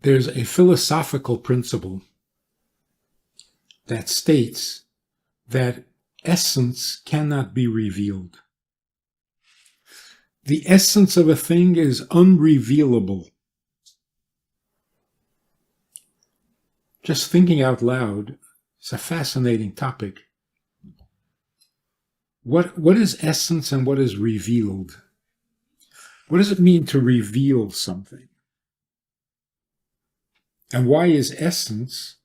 There's a philosophical principle that states that essence cannot be revealed. The essence of a thing is unrevealable. Just thinking out loud, it's a fascinating topic. What is essence and what is revealed? What does it mean to reveal something? And why is essence,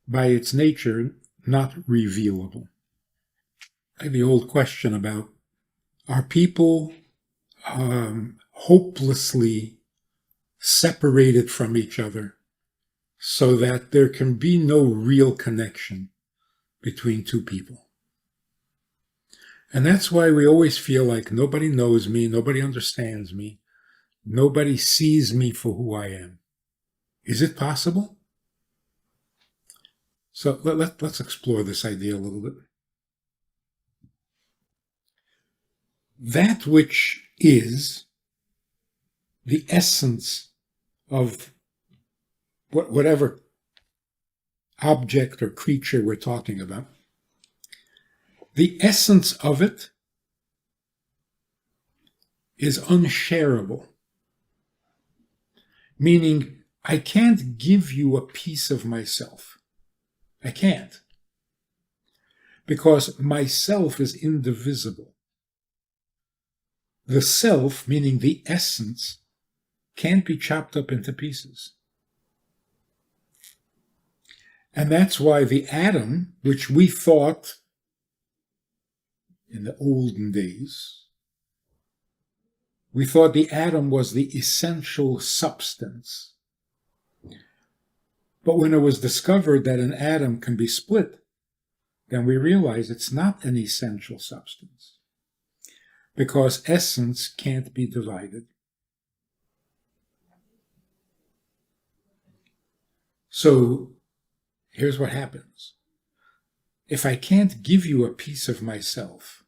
by its nature, not revealable? The old question about, are people hopelessly separated from each other so that there can be no real connection between two people? And that's why we always feel like nobody knows me, nobody understands me, nobody sees me for who I am. Is it possible? So let's explore this idea a little bit. That which is the essence of whatever object or creature we're talking about, the essence of it is unshareable, meaning I can't give you a piece of myself. I can't. Because myself is indivisible. The self, meaning the essence, can't be chopped up into pieces. And that's why the atom, which we thought in the olden days, we thought the atom was the essential substance. But when it was discovered that an atom can be split, then we realized it's not an essential substance, because essence can't be divided. So here's what happens. If I can't give you a piece of myself,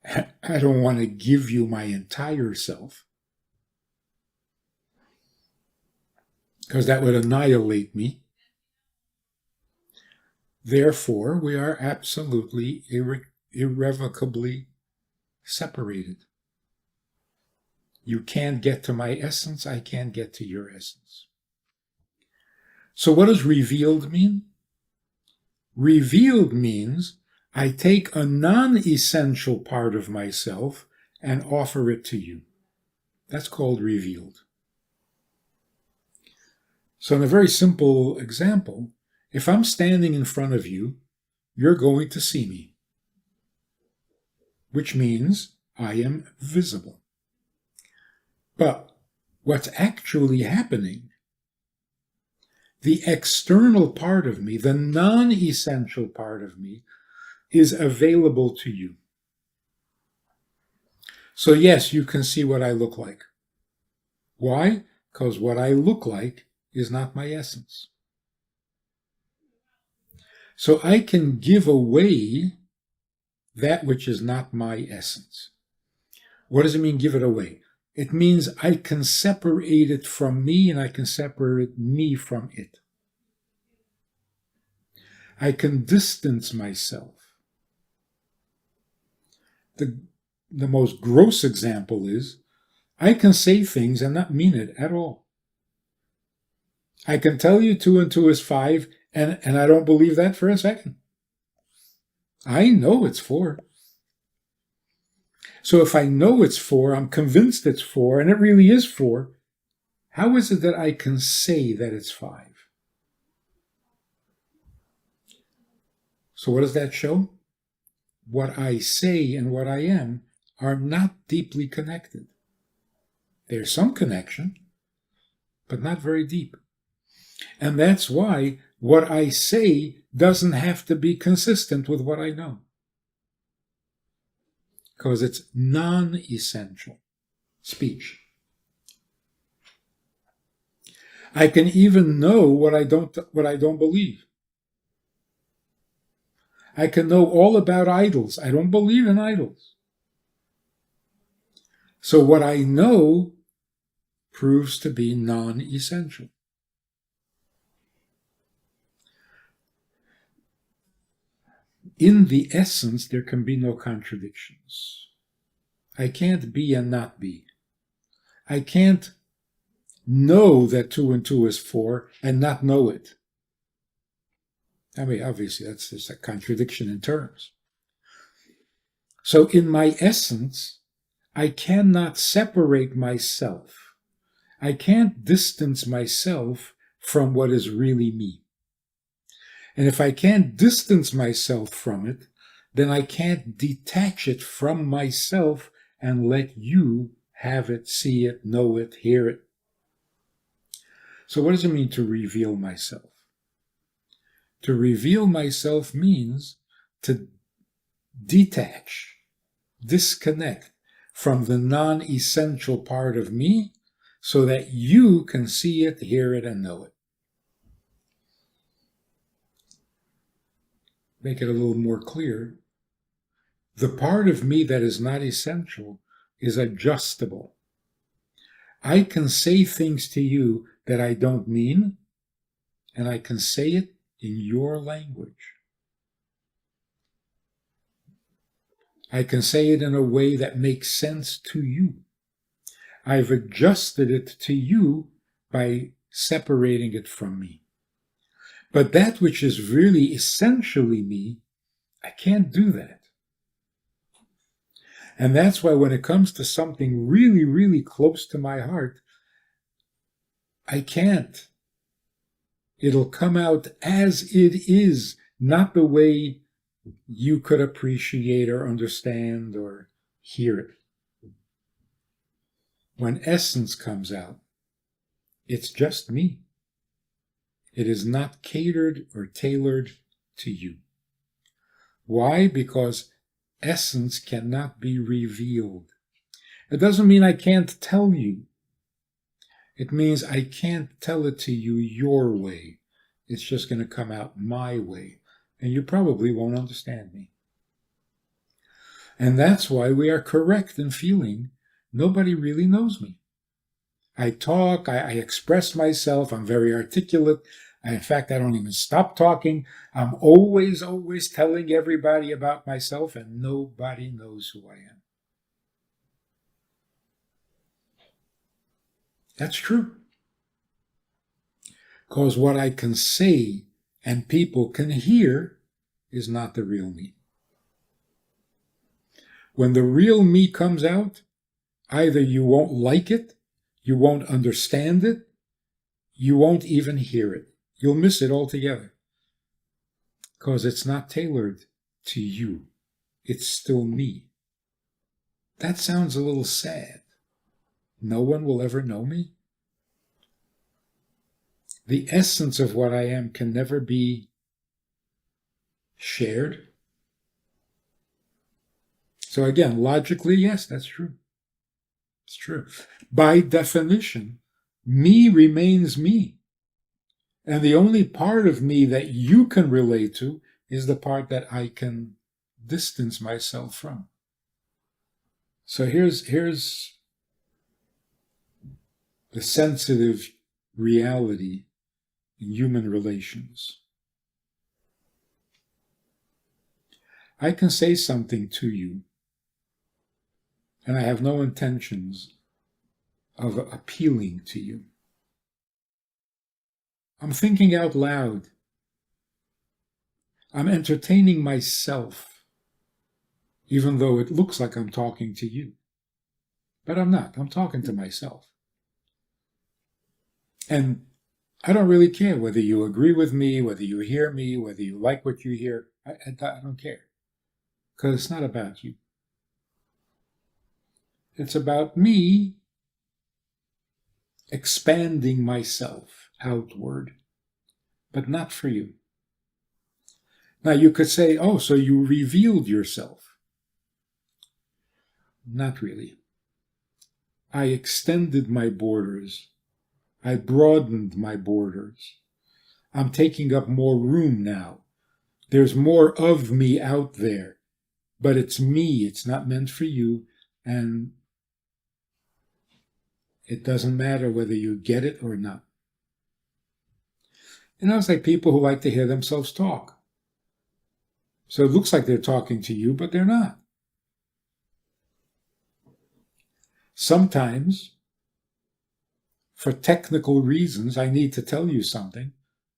I don't want to give you my entire self, because that would annihilate me. Therefore, we are absolutely irrevocably separated. You can't get to my essence, I can't get to your essence. So what does revealed mean? Revealed means I take a non-essential part of myself and offer it to you. That's called revealed. So in a very simple example, if I'm standing in front of you, you're going to see me, which means I am visible. But what's actually happening, the external part of me, the non-essential part of me, is available to you. So yes, you can see what I look like. Why? Because what I look like is not my essence. So I can give away that which is not my essence. What does it mean, give it away? It means I can separate it from me and I can separate me from it. I can distance myself. The most gross example is I can say things and not mean it at all. I can tell you 2 and 2 is 5, and I don't believe that for a second. I know it's 4. So if I know it's 4, I'm convinced it's 4, and it really is 4, how is it that I can say that it's 5? So what does that show? What I say and what I am are not deeply connected. There's some connection, but not very deep. And that's why what I say doesn't have to be consistent with what I know, because it's non-essential speech. I can even know what I don't believe. I can know all about idols. I don't believe in idols. So what I know proves to be non-essential. In the essence, there can be no contradictions. I can't be and not be. I can't know that 2 and 2 is 4 and not know it. I mean, obviously, that's just a contradiction in terms. So in my essence, I cannot separate myself. I can't distance myself from what is really me. And if I can't distance myself from it, then I can't detach it from myself and let you have it, see it, know it, hear it. So what does it mean to reveal myself? To reveal myself means to detach, disconnect from the non-essential part of me so that you can see it, hear it, and know it. Make it a little more clear. The part of me that is not essential is adjustable. I can say things to you that I don't mean, and I can say it in your language. I can say it in a way that makes sense to you. I've adjusted it to you by separating it from me. But that which is really essentially me, I can't do that. And that's why when it comes to something really, really close to my heart, I can't. It'll come out as it is, not the way you could appreciate or understand or hear it. When essence comes out, it's just me. It is not catered or tailored to you. Why? Because essence cannot be revealed. It doesn't mean I can't tell you. It means I can't tell it to you your way. It's just going to come out my way. And you probably won't understand me. And that's why we are correct in feeling nobody really knows me. I talk, I express myself, I'm very articulate. In fact, I don't even stop talking. I'm always telling everybody about myself, and nobody knows who I am. That's true. Because what I can say and people can hear is not the real me. When the real me comes out, either you won't like it, you won't understand it, you won't even hear it. You'll miss it altogether. Because it's not tailored to you. It's still me. That sounds a little sad. No one will ever know me. The essence of what I am can never be shared. So again, logically, yes, that's true. It's true. By definition, me remains me. And the only part of me that you can relate to is the part that I can distance myself from. So here's the sensitive reality in human relations. I can say something to you, and I have no intentions of appealing to you. I'm thinking out loud. I'm entertaining myself, even though it looks like I'm talking to you. But I'm not. I'm talking to myself. And I don't really care whether you agree with me, whether you hear me, whether you like what you hear. I don't care. Because it's not about you. It's about me expanding myself outward, but not for you. Now you could say, oh, so you revealed yourself. Not really. I extended my borders. I broadened my borders. I'm taking up more room now. There's more of me out there, but it's me. It's not meant for you. And It doesn't matter whether you get it or not. It's like people who like to hear themselves talk. So it looks like they're talking to you, but they're not. Sometimes, for technical reasons, I need to tell you something,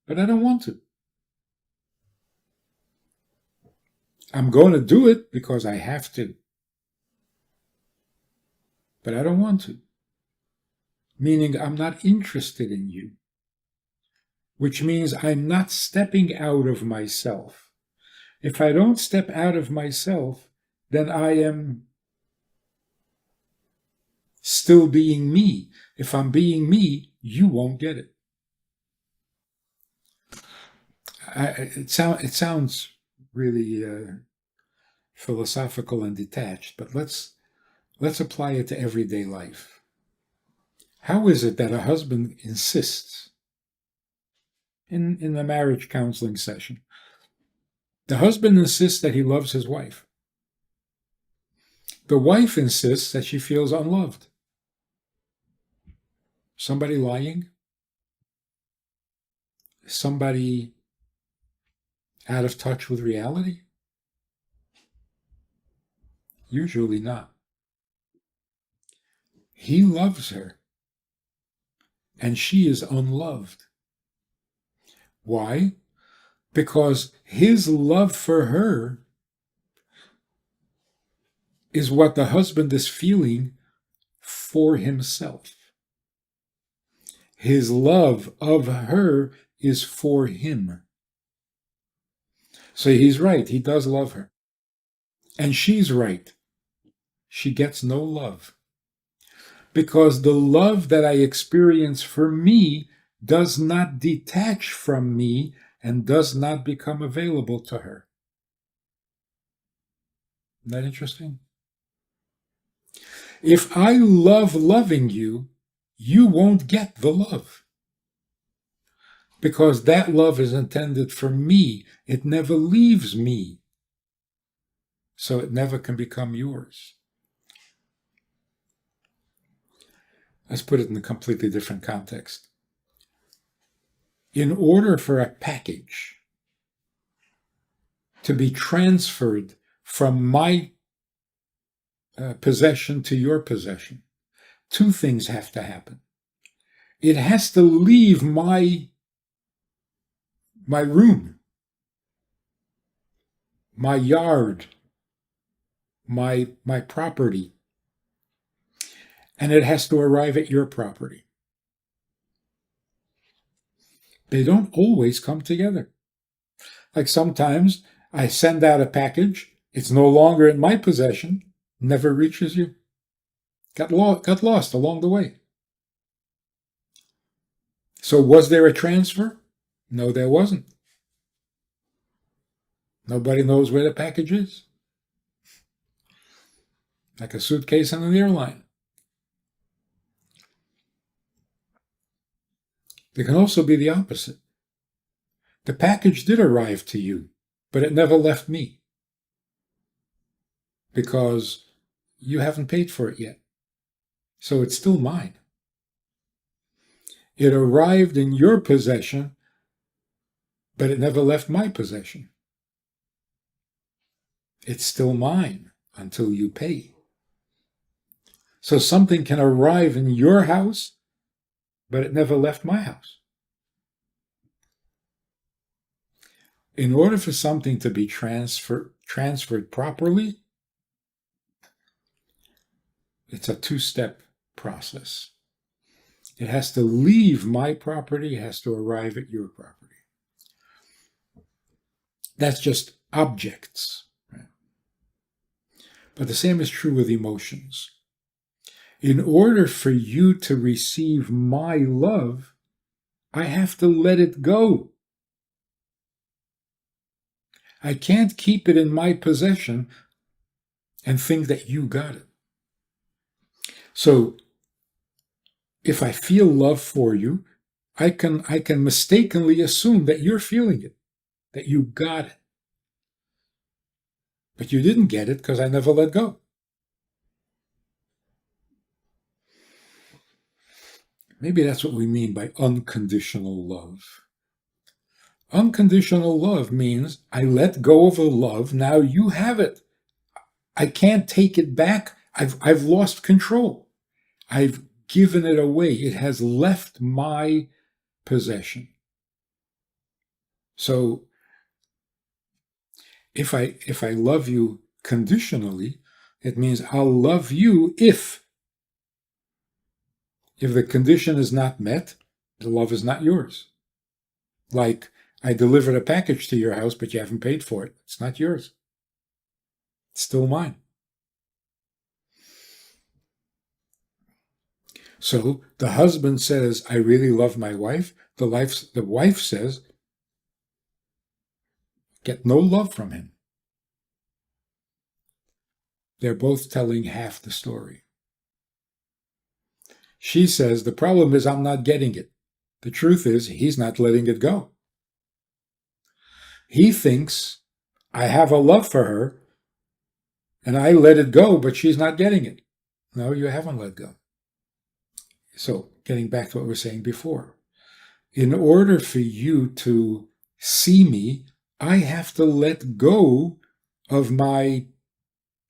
but I don't want to. I'm going to do it because I have to, but I don't want to. Meaning I'm not interested in you, which means I'm not stepping out of myself. If I don't step out of myself, then I am still being me. If I'm being me, you won't get it. It sounds really philosophical and detached, but let's apply it to everyday life. How is it that a husband insists in the marriage counseling session? The husband insists that he loves his wife. The wife insists that she feels unloved. Somebody lying? Somebody out of touch with reality? Usually not. He loves her, and she is unloved. Why? Because his love for her is what the husband is feeling for himself. His love of her is for him. So he's right, he does love her. And she's right. She gets no love. Because the love that I experience for me does not detach from me and does not become available to her. Isn't that interesting? If I love loving you, you won't get the love. Because that love is intended for me. It never leaves me. So it never can become yours. Let's put it in a completely different context. In order for a package to be transferred from my possession to your possession, two things have to happen. It has to leave my room, my yard, my property, and it has to arrive at your property. They don't always come together. Like sometimes I send out a package, it's no longer in my possession, never reaches you. Got lost along the way. So was there a transfer? No, there wasn't. Nobody knows where the package is. Like a suitcase on an airline. It can also be the opposite. The package did arrive to you, but it never left me because you haven't paid for it yet. So it's still mine. It arrived in your possession, but it never left my possession. It's still mine until you pay. So something can arrive in your house, but it never left my house. In order for something to be transferred properly, it's a two-step process. It has to leave my property, it has to arrive at your property. That's just objects. Right? But the same is true with emotions. In order for you to receive my love, I have to let it go. I can't keep it in my possession and think that you got it. So if I feel love for you, I can mistakenly assume that you're feeling it, that you got it. But you didn't get it because I never let go. Maybe that's what we mean by unconditional love. Unconditional love means I let go of a love, now you have it. I can't take it back. I've lost control. I've given it away. It has left my possession. So if I love you conditionally, it means I'll love you if the condition is not met, the love is not yours. Like, I delivered a package to your house, but you haven't paid for it. It's not yours. It's still mine. So the husband says, I really love my wife. The wife says, get no love from him. They're both telling half the story. She says, the problem is I'm not getting it. The truth is, he's not letting it go. He thinks I have a love for her, and I let it go, but she's not getting it. No, you haven't let go. So, getting back to what we were saying before, in order for you to see me, I have to let go of my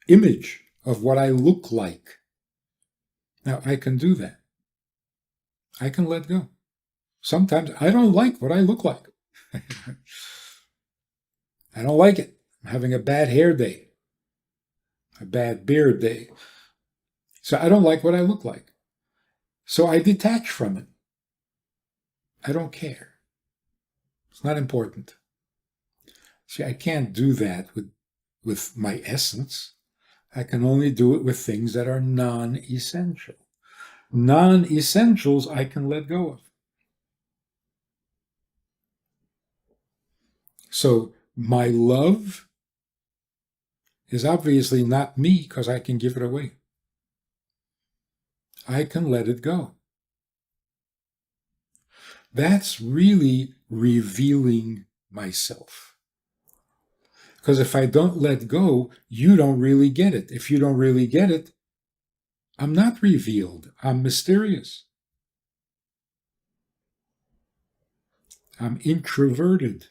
image of what I look like. Now, I can do that. I can let go. Sometimes I don't like what I look like. I don't like it. I'm having a bad hair day, a bad beard day. So I don't like what I look like. So I detach from it. I don't care. It's not important. See, I can't do that with my essence. I can only do it with things that are non-essential. Non-essentials I can let go of. So my love is obviously not me because I can give it away. I can let it go. That's really revealing myself. Because if I don't let go, you don't really get it. If you don't really get it, I'm not revealed. I'm mysterious. I'm introverted.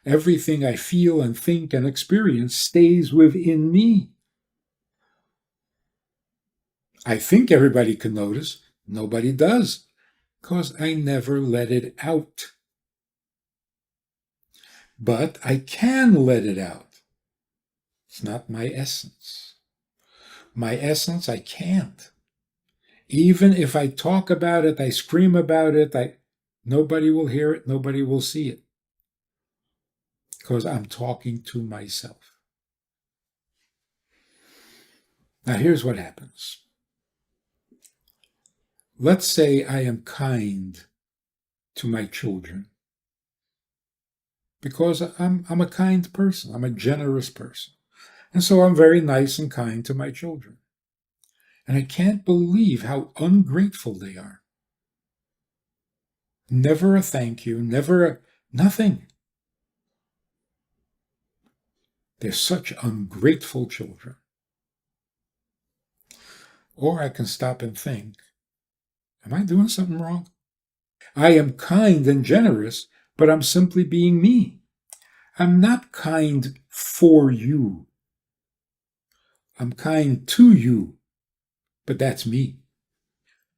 Everything I feel and think and experience stays within me. I think everybody can notice. Nobody does, because I never let it out. But I can let it out. It's not my essence. My essence, I can't. Even if I talk about it, I scream about it, nobody will hear it, nobody will see it. Because I'm talking to myself. Now here's what happens. Let's say I am kind to my children. Because I'm a kind person, I'm a generous person. And so I'm very nice and kind to my children. And I can't believe how ungrateful they are. Never a thank you, nothing. They're such ungrateful children. Or I can stop and think, am I doing something wrong? I am kind and generous, but I'm simply being me. I'm not kind for you. I'm kind to you, but that's me.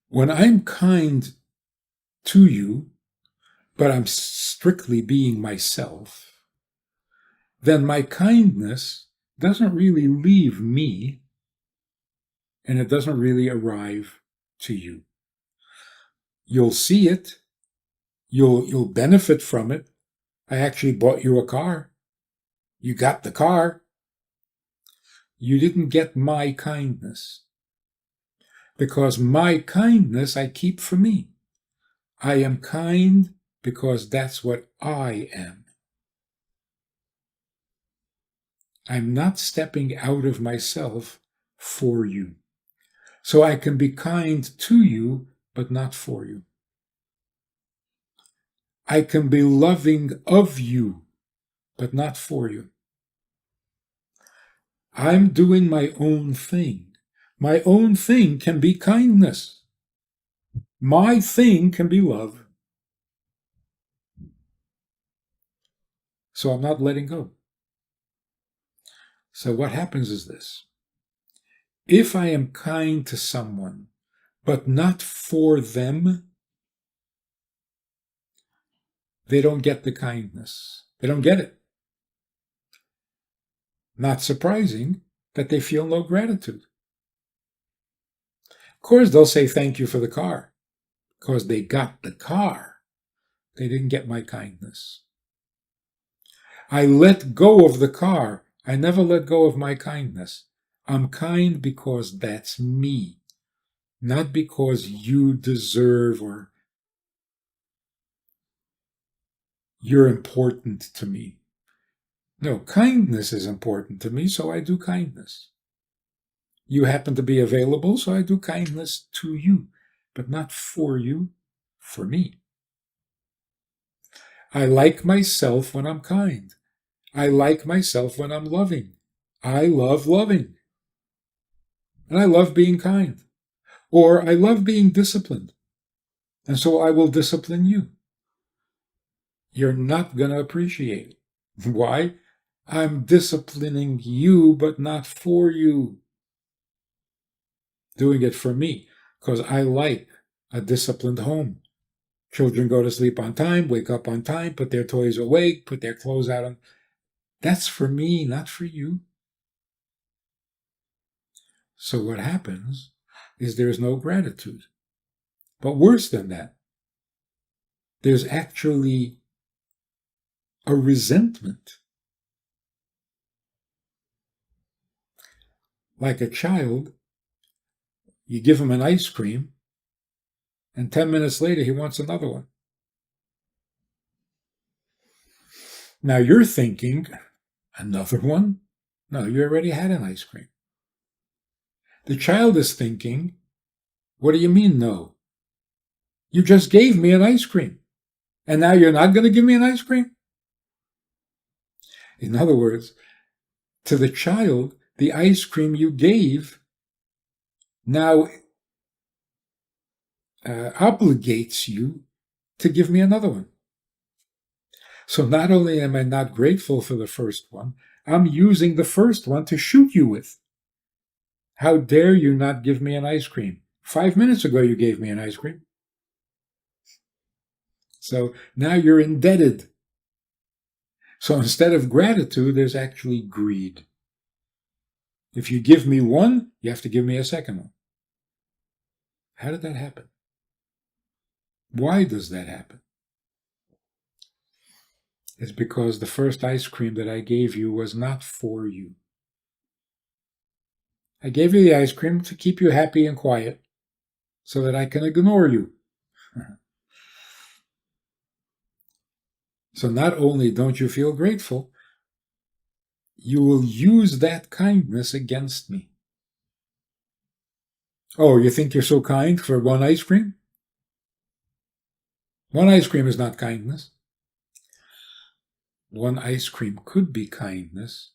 When I'm kind to you, but I'm strictly being myself, then my kindness doesn't really leave me, and it doesn't really arrive to you. You'll see it. You'll benefit from it. I actually bought you a car. You got the car. You didn't get my kindness. Because my kindness I keep for me. I am kind because that's what I am. I'm not stepping out of myself for you. So I can be kind to you, but not for you. I can be loving of you, but not for you. I'm doing my own thing. My own thing can be kindness. My thing can be love. So I'm not letting go. So what happens is this. If I am kind to someone, but not for them, they don't get the kindness. They don't get it. Not surprising that they feel no gratitude. Of course, they'll say thank you for the car, because they got the car. They didn't get my kindness. I let go of the car. I never let go of my kindness. I'm kind because that's me, not because you deserve or you're important to me. No, kindness is important to me, so I do kindness. You happen to be available, so I do kindness to you, but not for you, for me. I like myself when I'm kind. I like myself when I'm loving. I love loving. And I love being kind. Or I love being disciplined. And so I will discipline you. You're not going to appreciate it. Why? I'm disciplining you, but not for you. Doing it for me, because I like a disciplined home. Children go to sleep on time, wake up on time, put their toys away, put their clothes out on. That's for me, not for you. So what happens is there's no gratitude. But worse than that, there's actually a resentment. Like a child, you give him an ice cream, and 10 minutes later he wants another one. Now you're thinking, another one? No, you already had an ice cream. The child is thinking, what do you mean no? You just gave me an ice cream, and now you're not going to give me an ice cream? In other words, to the child, the ice cream you gave now obligates you to give me another one. So not only am I not grateful for the first one, I'm using the first one to shoot you with. How dare you not give me an ice cream? 5 minutes ago you gave me an ice cream. So now you're indebted. So instead of gratitude, there's actually greed. If you give me one, you have to give me a second one. How did that happen? Why does that happen? It's because the first ice cream that I gave you was not for you. I gave you the ice cream to keep you happy and quiet so that I can ignore you. So not only don't you feel grateful, you will use that kindness against me. Oh, you think you're so kind for one ice cream? One ice cream is not kindness. One ice cream could be kindness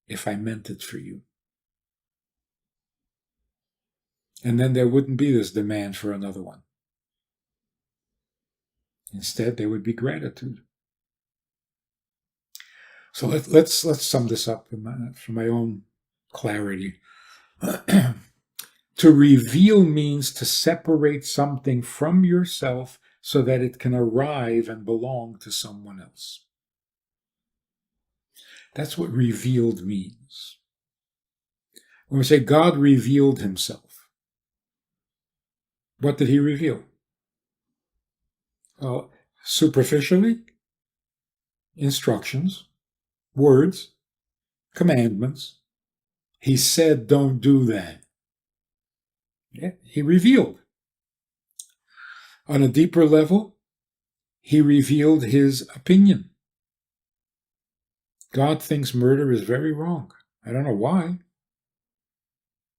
if I meant it for you. And then there wouldn't be this demand for another one. Instead, there would be gratitude. So let's sum this up for my own clarity. To reveal means to separate something from yourself so that it can arrive and belong to someone else. That's what revealed means. When we say God revealed himself, what did he reveal? Well, superficially, instructions, words, commandments. He said, don't do that. Yeah, he revealed. On a deeper level, he revealed his opinion. God thinks murder is very wrong. I don't know why.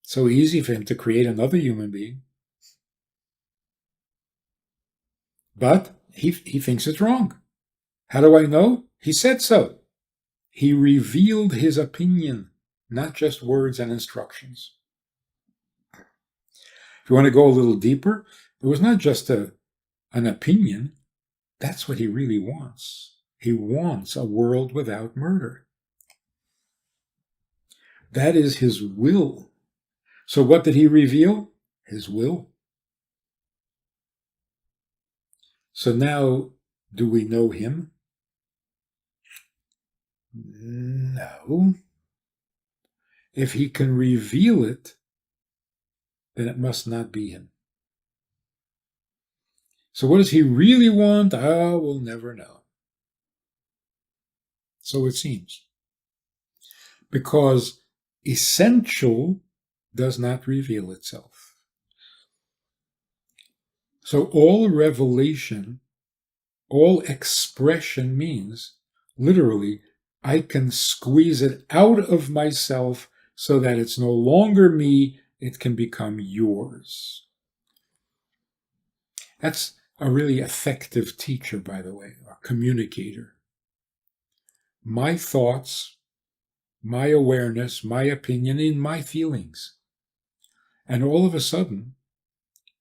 It's so easy for him to create another human being. But he thinks it's wrong. How do I know? He said so. He revealed his opinion, not just words and instructions. If you want to go a little deeper, It was not just an opinion. That's what he really wants. He wants a world without murder. That is his will. So what did he reveal? His will. So now, do we know him? No. If he can reveal it, then it must not be him. So what does he really want? We'll never know. So it seems. Because essential does not reveal itself. So all revelation, all expression means, literally, I can squeeze it out of myself so that it's no longer me, it can become yours. That's a really effective teacher, by the way, a communicator. My thoughts, my awareness, my opinion, and my feelings. And all of a sudden,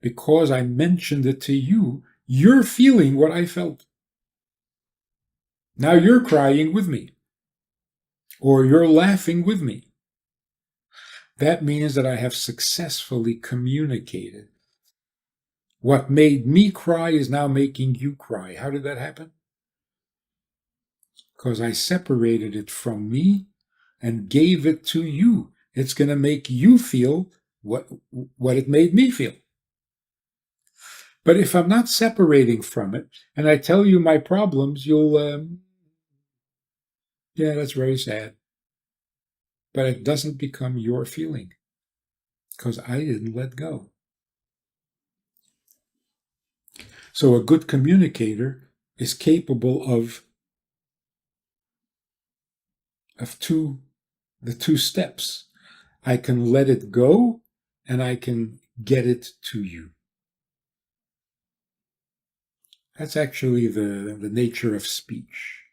because I mentioned it to you, you're feeling what I felt. Now you're crying with me, or you're laughing with me. That means that I have successfully communicated. What made me cry is now making you cry. How did that happen? Because I separated it from me and gave it to you. It's going to make you feel what it made me feel. But if I'm not separating from it and I tell you my problems, you'll, yeah, that's very sad. But it doesn't become your feeling because I didn't let go. So a good communicator is capable of the two steps. I can let it go and I can get it to you. That's actually the nature of speech.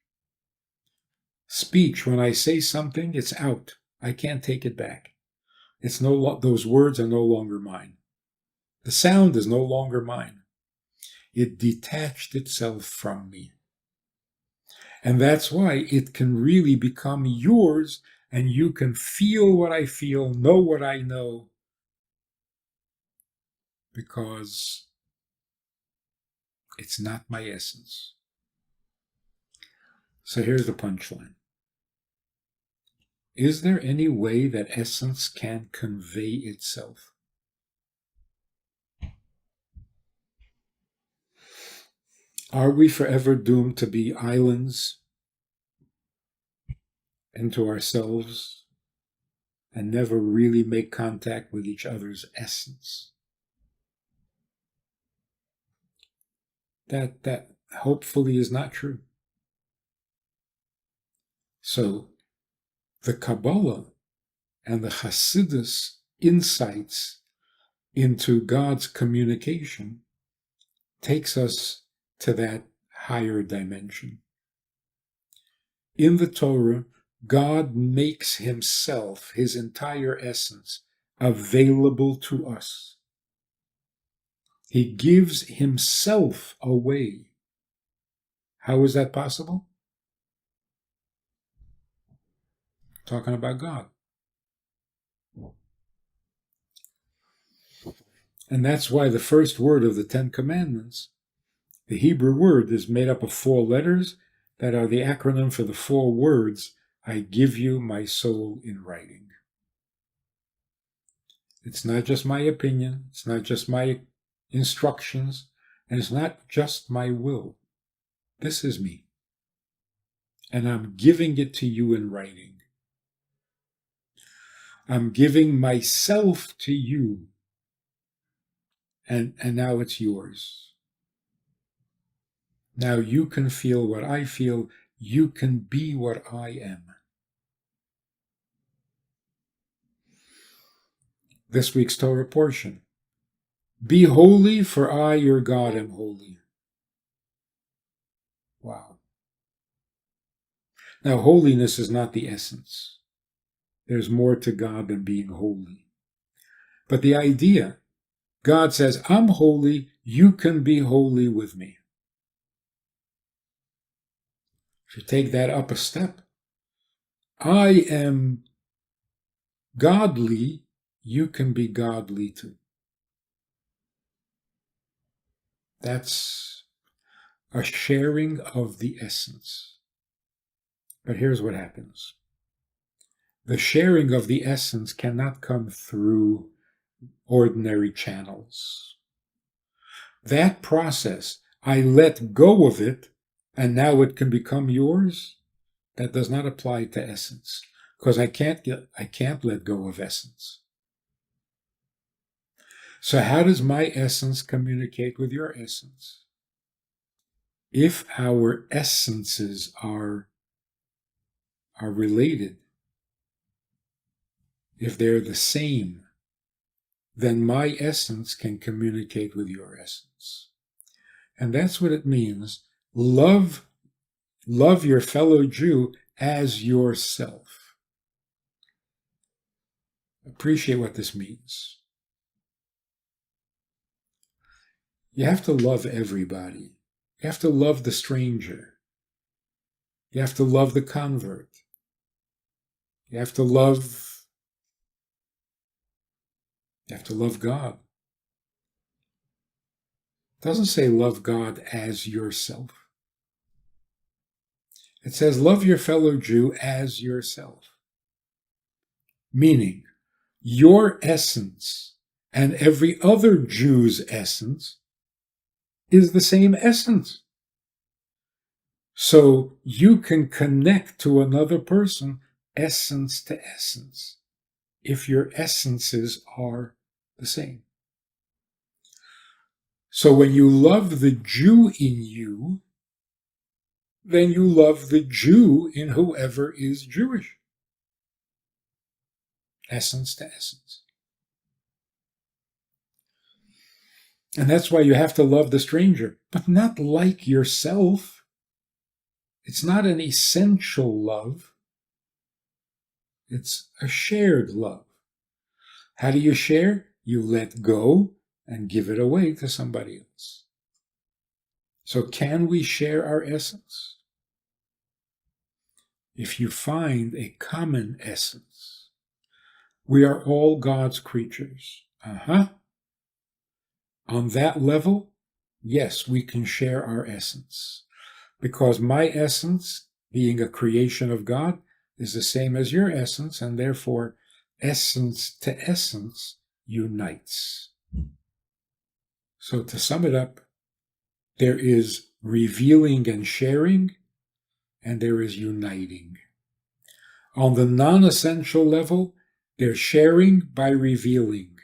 Speech, when I say something, it's out. I can't take it back. It's those words are no longer mine. The sound is no longer mine. It detached itself from me. And that's why it can really become yours, and you can feel what I feel, know what I know, because it's not my essence. So here's the punchline. Is there any way that essence can convey itself? Are we forever doomed to be islands into ourselves and never really make contact with each other's essence? That hopefully is not true. So the Kabbalah and the Hasidus insights into God's communication takes us to that higher dimension. In the Torah, God makes himself, his entire essence, available to us. He gives himself away. How is that possible? Talking about God. And that's why the first word of the Ten Commandments, the Hebrew word, is made up of 4 letters that are the acronym for the 4 words, I give you my soul in writing. It's not just my opinion, it's not just my instructions, and it's not just my will. This is me. And I'm giving it to you in writing. I'm giving myself to you. And now it's yours. Now you can feel what I feel. You can be what I am. This week's Torah portion. Be holy, for I, your God, am holy. Wow. Now, holiness is not the essence. There's more to God than being holy. But the idea, God says, I'm holy, you can be holy with me. If you take that up a step, I am godly, you can be godly too. That's a sharing of the essence. But here's what happens. The sharing of the essence cannot come through ordinary channels. That process, I let go of it, and now it can become yours, that does not apply to essence, because I can't let go of essence. So how does my essence communicate with your essence? If our essences are related, if they're the same, then my essence can communicate with your essence. And that's what it means. Love your fellow Jew as yourself. Appreciate what this means. You have to love everybody. You have to love the stranger. You have to love the convert. You have to love God. It doesn't say love God as yourself. It says love your fellow Jew as yourself. Meaning, your essence and every other Jew's essence is the same essence. So you can connect to another person essence to essence if your essences are the same. So when you love the Jew in you, then you love the Jew in whoever is Jewish. Essence to essence. And that's why you have to love the stranger, but not like yourself. It's not an essential love. It's a shared love. How do you share? You let go and give it away to somebody else. So can we share our essence? If you find a common essence, we are all God's creatures. On that level, yes, we can share our essence. Because my essence, being a creation of God, is the same as your essence, and therefore essence to essence unites. So to sum it up, there is revealing and sharing, and there is uniting. On the non-essential level, there's sharing by revealing.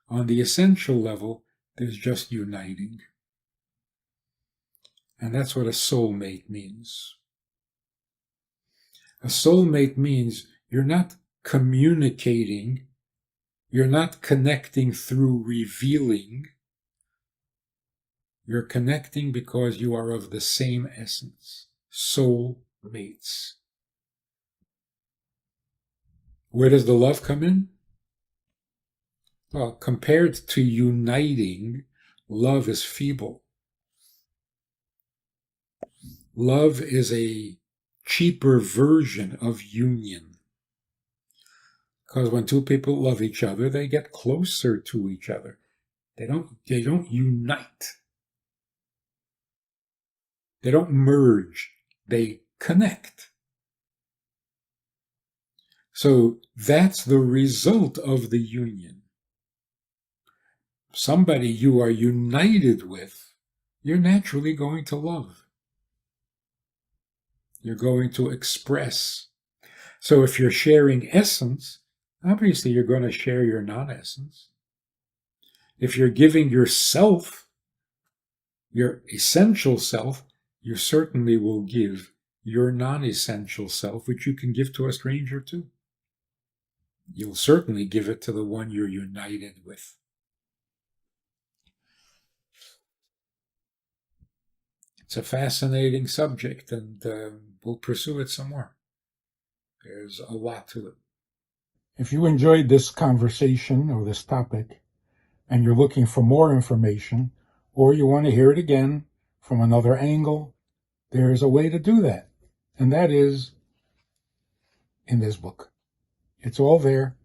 On the essential level, there's just uniting. And that's what a soulmate means. A soulmate means you're not communicating, you're not connecting through revealing, you're connecting because you are of the same essence. Soulmates. Where does the love come in? Well, compared to uniting, love is feeble. Love is a cheaper version of union. Because when two people love each other, they get closer to each other. They don't unite. They don't merge. They connect. So that's the result of the union. Somebody you are united with, you're naturally going to love. You're going to express. So if you're sharing essence, obviously you're going to share your non-essence. If you're giving yourself, your essential self, you certainly will give your non-essential self, which you can give to a stranger too. You'll certainly give it to the one you're united with. It's a fascinating subject, and we'll pursue it some more. There's a lot to it. If you enjoyed this conversation or this topic, and you're looking for more information, or you want to hear it again from another angle, there's a way to do that. And that is in this book. It's all there.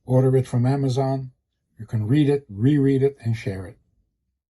Order it from Amazon. You can read it, reread it, and share it.